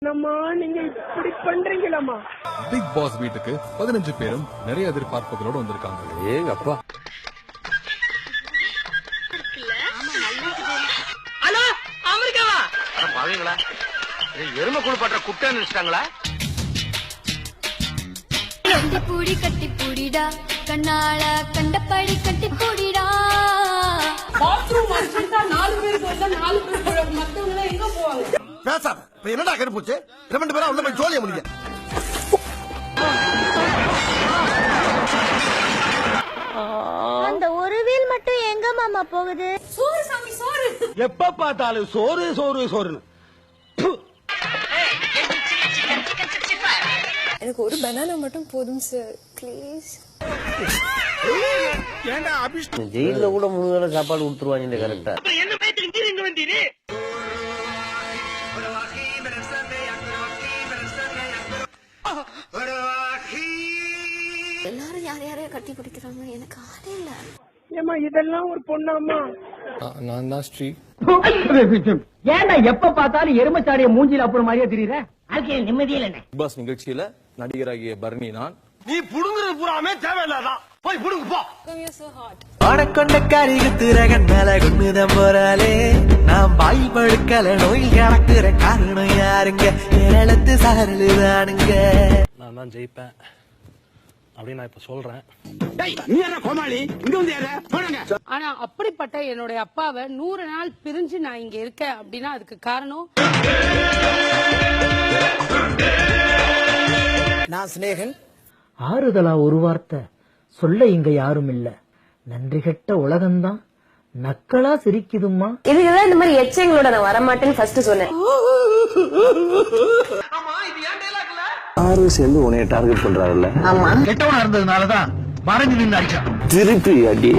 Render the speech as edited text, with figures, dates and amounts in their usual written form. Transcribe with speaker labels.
Speaker 1: நீங்க இப்படி பண்றீங்களாமா?
Speaker 2: Big pass வீட்டுக்கு 15 பேரும் நிறைய எதிர்பார்ப்புகளோடு வந்திருக்காங்க.
Speaker 3: ஏங்க அப்பா,
Speaker 1: ஹலோ அமெரிக்காவா?
Speaker 3: பாவீங்களா? எருமை குழு பற்ற குட்டை நினைச்சிட்டாங்களா?
Speaker 4: கட்டி பூடிடா கண்ணால கண்டபடி கட்டி பூடிடா.
Speaker 1: பாத்ரூம் அர்ஜென்ட்டா 4 பேருக்கு வந்தா 4 பேர் மத்தவங்க எங்க போவாங்க?
Speaker 5: பேசாம இப்ப என்னடா கெட்டு போச்சு? 2 பேரா உள்ள போய் ஜோலியா முடிங்க.
Speaker 4: அந்த ஒரு வீல் மட்டும் எங்க மாமா போகுது?
Speaker 1: சோறு சாமி சோறு.
Speaker 5: எப்ப பார்த்தாலும் சோறு சோறு சோறுன்னு.
Speaker 6: எனக்கு ஒரு பனானா மட்டும் போதும் சார், ப்ளீஸ்.
Speaker 3: ஜெயில கூட 3 வேளை சாப்பாடு கொடுத்துருவாங்க கரெக்டா.
Speaker 1: என்ன பேத்து இங்க வந்தீரு?
Speaker 6: எல்லாரும் யாரையா கட்டி பிடிக்கிறாங்க, எனக்கு ஆளே இல்ல.
Speaker 1: ஏமா இதெல்லாம் ஒரு பொண்ணாமா?
Speaker 2: நான் தான் ஸ்ரீ.
Speaker 7: ஏன்டா எப்ப பார்த்தாலும் எருமச்சாடிய மூஞ்சில அப்புறம் மாதிரியா தெரியுற? வாழ்க்கையில நிம்மதியே இல்ல.
Speaker 2: பிக் பாஸ் நிகழ்ச்சியில நடிகராகிய பரணி நான்.
Speaker 5: நீ புடுங்குறது பூராமே தேவையில்லாதான். போய் புடுங்கு போ.
Speaker 6: You're so hot.
Speaker 8: ஆடக்கொண்ட கரிகுத்துரகன் மேல குண்ணுதம் போறாலே, நான் பாய் படுக்கல நோயில் கிடக்குற காரணம் யாருங்க? ஏழத்து சாரலுதானுங்க.
Speaker 9: நான் தான் ஜெயிப்பேன் அப்படின்னு நான் இப்ப சொல்றேன்.
Speaker 5: நீ என்ன கோமாளி? இங்க வந்து யார? போடுங்க.
Speaker 1: ஆனா அப்படிப்பட்ட என்னுடைய அப்பாவை 100 நாள் பிரிஞ்சு நான் இங்க இருக்கேன் அப்படின்னா அதுக்கு காரணம்
Speaker 5: நான் சிநேகன்.
Speaker 7: ஆறுதலா ஒரு வார்த்தை சொல்ல இங்க யாரும் இல்ல. நன்றி கெட்ட உலகம்தான் நக்களா சிரிக்குதுமா.
Speaker 6: இதுக்குதான் இந்த மாதிரி எச்சங்களோட நான் வரமாட்டேன்னு ஃபர்ஸ்ட் சொன்னேன்.
Speaker 3: ஆறு சேர்ந்து உன்னைய டார்கெட் பண்றாருல்ல.
Speaker 7: கெட்டவனா இருந்ததுனாலதான் மறைஞ்சு நின்று அடிச்சான்.
Speaker 3: திருப்பி அடி.